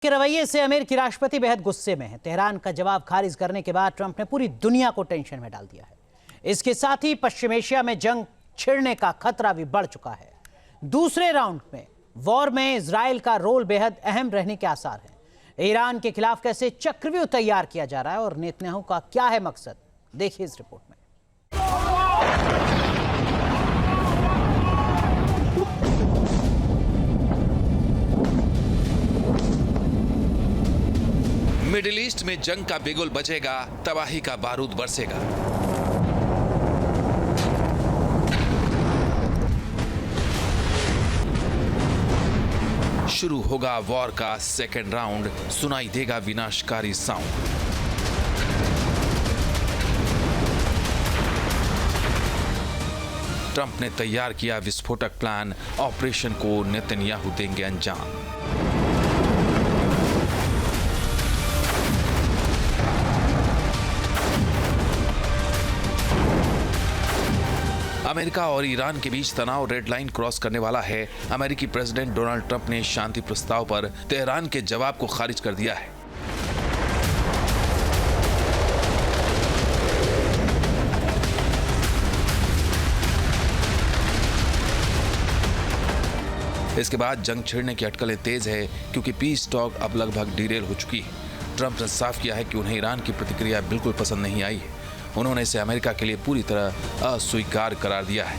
के रवैये से अमेरिकी राष्ट्रपति बेहद गुस्से में हैं। तेहरान का जवाब खारिज करने के बाद ट्रंप ने पूरी दुनिया को टेंशन में डाल दिया है। इसके साथ ही पश्चिम एशिया में जंग छिड़ने का खतरा भी बढ़ चुका है। दूसरे राउंड में वॉर में इजराइल का रोल बेहद अहम रहने के आसार हैं। ईरान के खिलाफ कैसे चक्रव्यूह तैयार किया जा रहा है और नेतन्याहू का क्या है मकसद, देखिए इस रिपोर्ट में। मिडिल ईस्ट में जंग का बिगुल बजेगा, तबाही का बारूद बरसेगा। शुरू होगा वॉर का सेकेंड राउंड, सुनाई देगा विनाशकारी साउंड। ट्रंप ने तैयार किया विस्फोटक प्लान, ऑपरेशन को नेतन्याहू देंगे अंजाम। अमेरिका और ईरान के बीच तनाव रेड लाइन क्रॉस करने वाला है। अमेरिकी प्रेसिडेंट डोनाल्ड ट्रंप ने शांति प्रस्ताव पर तेहरान के जवाब को खारिज कर दिया है। इसके बाद जंग छिड़ने की अटकलें तेज है, क्योंकि पीस टॉक अब लगभग डिरेल हो चुकी है। ट्रंप ने साफ किया है कि उन्हें ईरान की प्रतिक्रिया बिल्कुल पसंद नहीं आई है। उन्होंने इसे अमेरिका के लिए पूरी तरह अस्वीकार करार दिया है।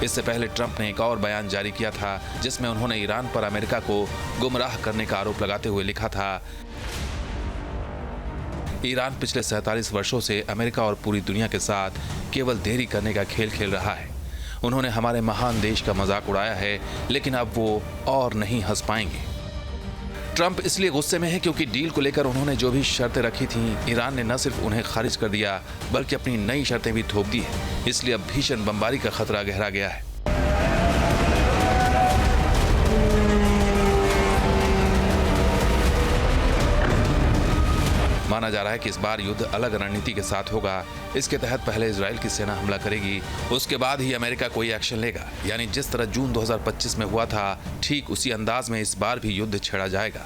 इससे पहले ट्रंप ने एक और बयान जारी किया था, जिसमें उन्होंने ईरान पर अमेरिका को गुमराह करने का आरोप लगाते हुए लिखा था, ईरान पिछले 47 वर्षों से अमेरिका और पूरी दुनिया के साथ केवल देरी करने का खेल खेल रहा है। उन्होंने हमारे महान देश का मजाक उड़ाया है, लेकिन अब वो और नहीं हंस पाएंगे। ट्रंप इसलिए गुस्से में है क्योंकि डील को लेकर उन्होंने जो भी शर्तें रखी थीं, ईरान ने न सिर्फ उन्हें खारिज कर दिया, बल्कि अपनी नई शर्तें भी थोप दी है। इसलिए अब भीषण बमबारी का खतरा गहरा गया है। माना जा रहा है कि इस बार युद्ध अलग रणनीति के साथ होगा। इसके तहत पहले इजराइल की सेना हमला करेगी, उसके बाद ही अमेरिका कोई एक्शन लेगा। यानी जिस तरह जून 2025 में हुआ था, ठीक उसी अंदाज में इस बार भी युद्ध छेड़ा जाएगा।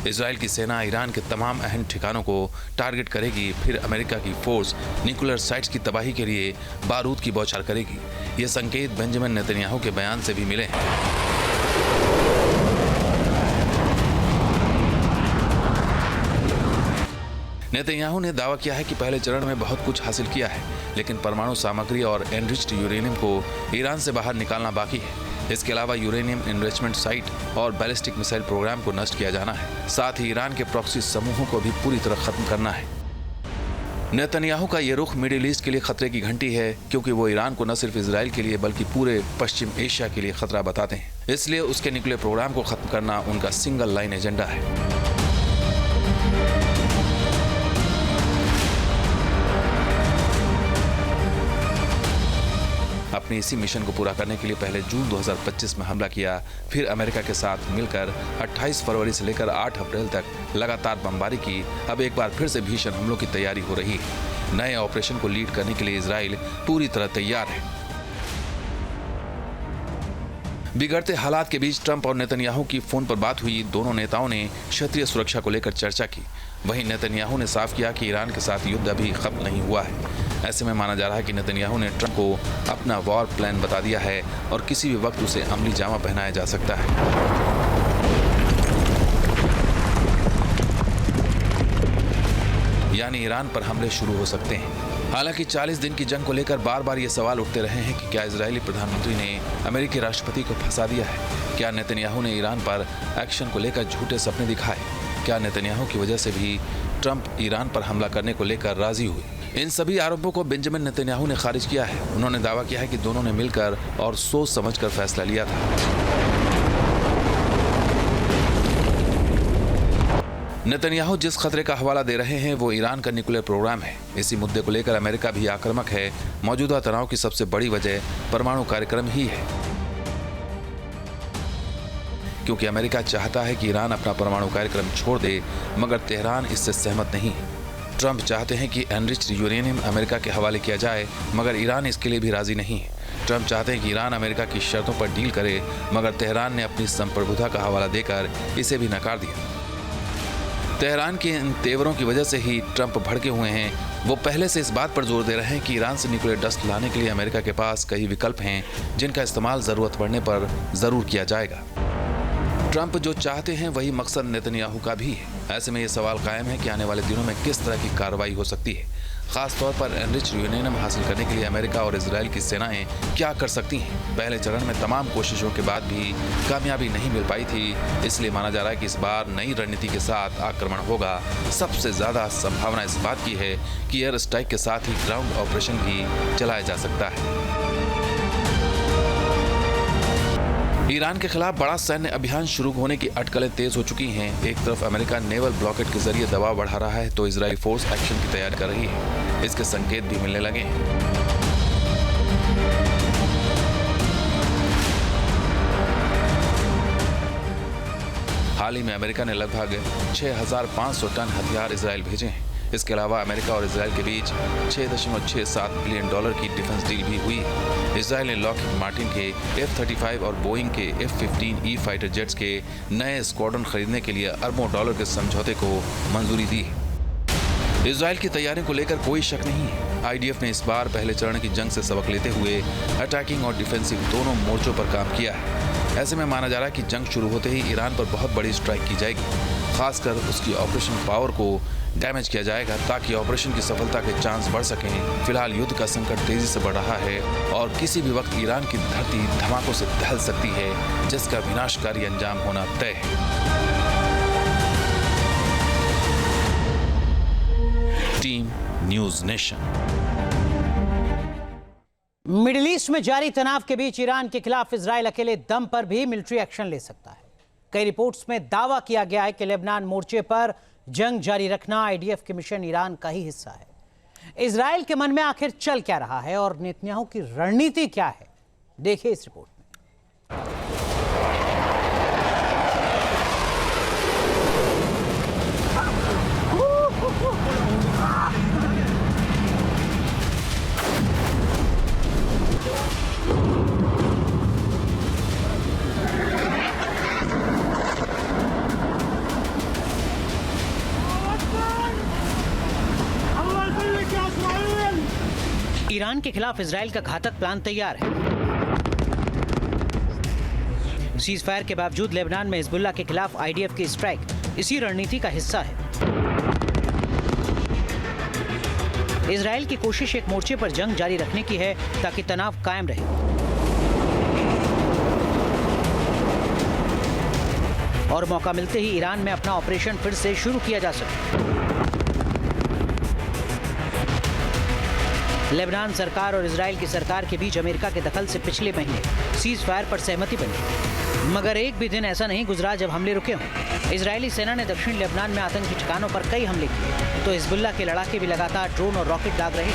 इजराइल की सेना ईरान के तमाम अहम ठिकानों को टारगेट करेगी, फिर अमेरिका की फोर्स न्यूक्लियर साइट्स की तबाही के लिए बारूद की बौछार करेगी। ये संकेत बेंजामिन नेतन्याहू के बयान से भी मिले हैं। नेतन्याहू ने दावा किया है कि पहले चरण में बहुत कुछ हासिल किया है, लेकिन परमाणु सामग्री और एनरिच्ड यूरेनियम को ईरान से बाहर निकालना बाकी है। इसके अलावा यूरेनियम एनरिचमेंट साइट और बैलिस्टिक मिसाइल प्रोग्राम को नष्ट किया जाना है। साथ ही ईरान के प्रॉक्सी समूहों को भी पूरी तरह खत्म करना है। नेतन्याहू का ये रुख मिडिल ईस्ट के लिए खतरे की घंटी है, क्योंकि वो ईरान को न सिर्फ इजराइल के लिए बल्कि पूरे पश्चिम एशिया के लिए खतरा बताते हैं। इसलिए उसके न्यूक्लियर प्रोग्राम को खत्म करना उनका सिंगल लाइन एजेंडा है। अपने इसी मिशन को पूरा करने के लिए पहले जून 2025 में हमला किया, फिर अमेरिका के साथ मिलकर 28 फरवरी से लेकर 8 अप्रैल तक लगातार बमबारी की। अब एक बार फिर से भीषण हमलों की तैयारी हो रही है। नए ऑपरेशन को लीड करने के लिए इजराइल पूरी तरह तैयार है। बिगड़ते हालात के बीच ट्रंप और नेतन्याहू की फोन पर बात हुई। दोनों नेताओं ने क्षेत्रीय सुरक्षा को लेकर चर्चा की। वहीं नेतन्याहू ने साफ किया कि ईरान के साथ युद्ध अभी खत्म नहीं हुआ है। ऐसे में माना जा रहा है कि नेतन्याहू ने ट्रंप को अपना वॉर प्लान बता दिया है और किसी भी वक्त उसे अमली जामा पहनाया जा सकता है। यानी ईरान पर हमले शुरू हो सकते हैं। हालांकि 40 दिन की जंग को लेकर बार बार ये सवाल उठते रहे हैं कि क्या इजरायली प्रधानमंत्री ने अमेरिकी राष्ट्रपति को फंसा दिया है? क्या नेतन्याहू ने ईरान पर एक्शन को लेकर झूठे सपने दिखाए? क्या नेतन्याहू की वजह से भी ट्रंप ईरान पर हमला करने को लेकर राजी हुए? इन सभी आरोपों को बेंजामिन नेतन्याहू ने खारिज किया है। उन्होंने दावा किया है कि दोनों ने मिलकर और सोच समझकर फैसला लिया था। नेतन्याहू जिस खतरे का हवाला दे रहे हैं वो ईरान का न्यूक्लियर प्रोग्राम है। इसी मुद्दे को लेकर अमेरिका भी आक्रामक है। मौजूदा तनाव की सबसे बड़ी वजह परमाणु कार्यक्रम ही है, क्योंकि अमेरिका चाहता है कि ईरान अपना परमाणु कार्यक्रम छोड़ दे, मगर तेहरान इससे सहमत नहीं है। ट्रंप चाहते हैं कि एनरिच्ड यूरेनियम अमेरिका के हवाले किया जाए, मगर ईरान इसके लिए भी राजी नहीं है। ट्रंप चाहते हैं कि ईरान अमेरिका की शर्तों पर डील करे, मगर तेहरान ने अपनी संप्रभुता का हवाला देकर इसे भी नकार दिया। तेहरान के इन तेवरों की वजह से ही ट्रंप भड़के हुए हैं। वो पहले से इस बात पर जोर दे रहे हैं कि ईरान से न्यूक्लियर डस्ट लाने के लिए अमेरिका के पास कई विकल्प हैं, जिनका इस्तेमाल ज़रूरत पड़ने पर ज़रूर किया जाएगा। ट्रंप जो चाहते हैं वही मकसद नेतन्याहू का भी है। ऐसे में ये सवाल कायम है कि आने वाले दिनों में किस तरह की कार्रवाई हो सकती है। खास तौर पर एनरिच्ड यूरेनियम हासिल करने के लिए अमेरिका और इजराइल की सेनाएं क्या कर सकती हैं। पहले चरण में तमाम कोशिशों के बाद भी कामयाबी नहीं मिल पाई थी, इसलिए माना जा रहा है कि इस बार नई रणनीति के साथ आक्रमण होगा। सबसे ज्यादा संभावना इस बात की है कि एयर स्ट्राइक के साथ ही ग्राउंड ऑपरेशन भी चलाया जा सकता है। ईरान के खिलाफ बड़ा सैन्य अभियान शुरू होने की अटकलें तेज हो चुकी हैं। एक तरफ अमेरिका नेवल ब्लॉकेट के जरिए दबाव बढ़ा रहा है, तो इजराइल फोर्स एक्शन की तैयारी कर रही है। इसके संकेत भी मिलने लगे हैं। हाल ही में अमेरिका ने लगभग 6,500 टन हथियार इजराइल भेजे हैं। इसके अलावा अमेरिका और इजराइल के बीच $6.67 बिलियन की डिफेंस डील भी हुई है। इजराइल ने लॉकहीड मार्टिन के F-35 और बोइंग के F-15E फाइटर जेट्स के नए स्क्वाड्रन खरीदने के लिए अरबों डॉलर के समझौते को मंजूरी दी है। इजराइल की तैयारियों को लेकर कोई शक नहीं है। IDF ने इस बार पहले चरण की जंग से सबक लेते हुए अटैकिंग और डिफेंसिव दोनों मोर्चों पर काम किया है। ऐसे में माना जा रहा है कि जंग शुरू होते ही ईरान पर बहुत बड़ी स्ट्राइक की जाएगी। खासकर उसकी ऑपरेशन पावर को डैमेज किया जाएगा, ताकि ऑपरेशन की सफलता के चांस बढ़ सकें। फिलहाल युद्ध का संकट तेजी से बढ़ रहा है और किसी भी वक्त ईरान की धरती धमाकों से दहल सकती है, जिसका विनाशकारी अंजाम होना तय है। Team news nation. Middle east में जारी तनाव के बीच ईरान के खिलाफ इजराइल अकेले दम पर भी मिलिट्री एक्शन ले सकता है। कई रिपोर्ट्स में दावा किया गया है कि लेबनान मोर्चे पर जंग जारी रखना IDF के मिशन ईरान का ही हिस्सा है। इजराइल के मन में आखिर चल क्या रहा है और नेतन्याहू की रणनीति क्या है, देखिए इस रिपोर्ट में। ईरान के खिलाफ इजराइल का घातक प्लान तैयार है। सीज फायर के बावजूद लेबनान में हिजबुल्लाह के खिलाफ IDF की स्ट्राइक इसी रणनीति का हिस्सा है। इजराइल की कोशिश एक मोर्चे पर जंग जारी रखने की है, ताकि तनाव कायम रहे और मौका मिलते ही ईरान में अपना ऑपरेशन फिर से शुरू किया जा सके। लेबनान सरकार और इजराइल की सरकार के बीच अमेरिका के दखल से पिछले महीने सीज फायर पर सहमति बनी, मगर एक भी दिन ऐसा नहीं गुजरा जब हमले रुके हों। इजरायली सेना ने दक्षिण लेबनान में आतंकी ठिकानों पर कई हमले किए, तो हिजबुल्लाह के लड़ाके भी लगातार ड्रोन और रॉकेट दाग रहे।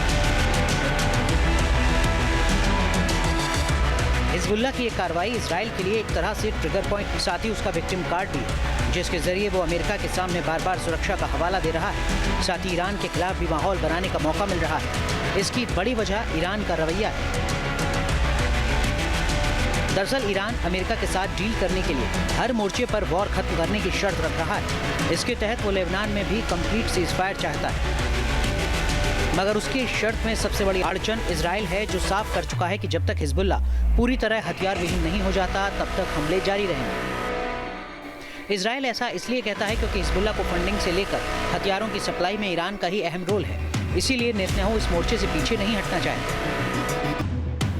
हिजबुल्लाह की यह कार्रवाई इजराइल के लिए एक तरह से ट्रिगर पॉइंट, साथ ही उसका विक्टिम कार्ड भी है, जिसके जरिए वो अमेरिका के सामने बार बार सुरक्षा का हवाला दे रहा है। साथ ही ईरान के खिलाफ भी माहौल बनाने का मौका मिल रहा है। इसकी बड़ी वजह ईरान का रवैया है। दरअसल ईरान अमेरिका के साथ डील करने के लिए हर मोर्चे पर वॉर खत्म करने की शर्त रख रहा है। इसके तहत वो लेबनान में भी कंप्लीट सीज फायर चाहता है, मगर उसकी शर्त में सबसे बड़ी अड़चन इजराइल है, जो साफ कर चुका है कि जब तक हिजबुल्लाह पूरी तरह हथियार विहीन नहीं हो जाता, तब तक हमले जारी रहेंगे। इजराइल ऐसा इसलिए कहता है क्योंकि हिजबुल्लाह को फंडिंग से लेकर हथियारों की सप्लाई में ईरान का ही अहम रोल है। इसीलिए नेतन्याहू इस मोर्चे से पीछे नहीं हटना चाहते।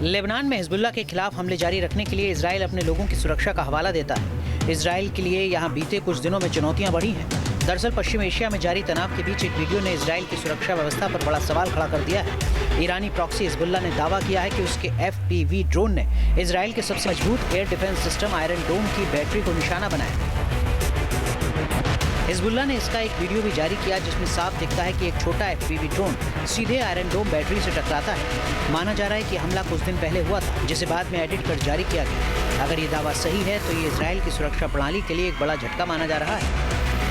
लेबनान में हिजबुल्लाह के खिलाफ हमले जारी रखने के लिए इजराइल अपने लोगों की सुरक्षा का हवाला देता है। इजराइल के लिए यहाँ बीते कुछ दिनों में चुनौतियां बढ़ी हैं। दरअसल पश्चिम एशिया में जारी तनाव के बीच एक वीडियो ने इजराइल की सुरक्षा व्यवस्था पर बड़ा सवाल खड़ा कर दिया है। ईरानी प्रॉक्सी हिजबुल्लाह ने दावा किया है कि उसके FPV ड्रोन ने इजराइल के सबसे मजबूत एयर डिफेंस सिस्टम आयरन डोम की बैटरी को निशाना बनाया। हिजबुल्लाह ने इसका एक वीडियो भी जारी किया, जिसमें साफ दिखता है कि एक छोटा FPV ड्रोन सीधे आयरन डोम बैटरी से टकराता है। माना जा रहा है कि हमला कुछ दिन पहले हुआ था, जिसे बाद में एडिट कर जारी किया गया। अगर ये दावा सही है तो ये इजराइल की सुरक्षा प्रणाली के लिए एक बड़ा झटका माना जा रहा है।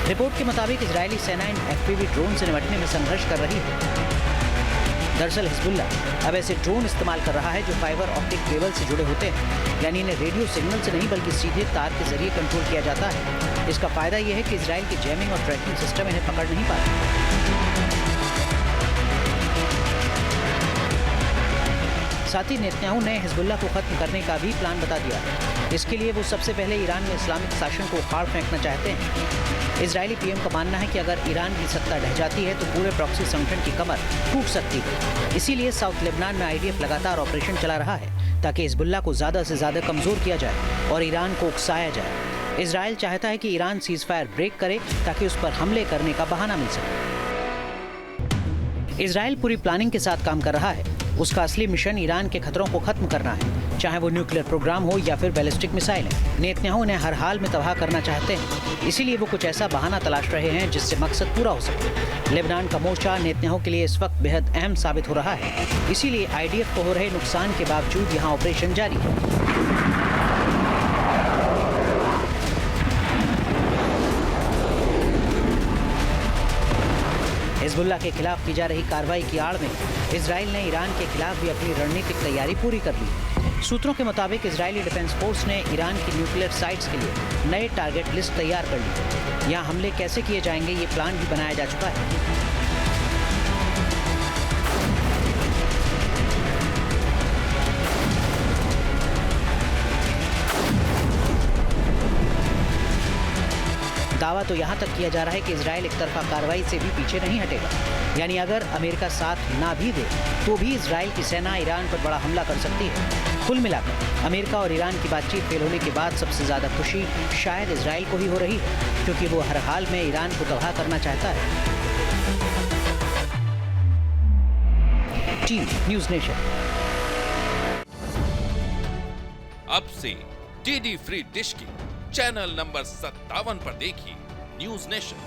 रिपोर्ट के मुताबिक इजरायली सेना इन FPV ड्रोन से निपटने में संघर्ष कर रही है। दरअसल हिजबुल्ला अब ऐसे ड्रोन इस्तेमाल कर रहा है जो फाइबर ऑप्टिक केबल से जुड़े होते हैं, यानी इन्हें रेडियो सिग्नल से नहीं बल्कि सीधे तार के जरिए कंट्रोल किया जाता है। इसका फायदा यह है कि इजराइल की जैमिंग और ट्रैकिंग सिस्टम इन्हें पकड़ नहीं पाते। साथ ही नेतन्याहू ने हिजबुल्ला को खत्म करने का भी प्लान बता दिया है। इसके लिए वो सबसे पहले ईरान में इस्लामिक शासन को उखाड़ फेंकना चाहते हैं। इजरायली PM का मानना है कि अगर ईरान की सत्ता ढह जाती है तो पूरे प्रॉक्सी संगठन की कमर टूट सकती है। इसीलिए साउथ लेबनान में IDF लगातार ऑपरेशन चला रहा है ताकि हिजबुल्ला को ज्यादा से ज्यादा कमजोर किया जाए और ईरान को उकसाया जाए। इजराइल चाहता है कि ईरान सीजफायर ब्रेक करे ताकि उस पर हमले करने का बहाना मिल सके। इजराइल पूरी प्लानिंग के साथ काम कर रहा है। उसका असली मिशन ईरान के खतरों को खत्म करना है, चाहे वो न्यूक्लियर प्रोग्राम हो या फिर बैलिस्टिक मिसाइलें। नेतन्याहू उन्हें हर हाल में तबाह करना चाहते हैं, इसीलिए वो कुछ ऐसा बहाना तलाश रहे हैं जिससे मकसद पूरा हो सके। लेबनान का मोर्चा नेतन्याहू के लिए इस वक्त बेहद अहम साबित हो रहा है, इसीलिए IDF को हो रहे नुकसान के बावजूद यहाँ ऑपरेशन जारी है। हिजबुल्ला के खिलाफ की जा रही कार्रवाई की आड़ में इजराइल ने ईरान के खिलाफ भी अपनी रणनीतिक तैयारी पूरी कर ली। सूत्रों के मुताबिक इजरायली डिफेंस फोर्स ने ईरान की न्यूक्लियर साइट्स के लिए नए टारगेट लिस्ट तैयार कर ली। यहाँ हमले कैसे किए जाएंगे ये प्लान भी बनाया जा चुका है। दावा तो यहाँ तक किया जा रहा है कि इजराइल एक तरफा कार्रवाई से भी पीछे नहीं हटेगा, यानी अगर अमेरिका साथ ना भी दे तो भी इजराइल की सेना ईरान पर बड़ा हमला कर सकती है। कुल मिलाकर अमेरिका और ईरान की बातचीत फेल होने के बाद सबसे ज्यादा खुशी शायद इजराइल को ही हो रही है, क्योंकि वो हर हाल में ईरान को तबाह करना चाहता है। Team news nation. अब से DD फ्री डिश की चैनल नंबर 57 पर देखिए न्यूज़ नेशन।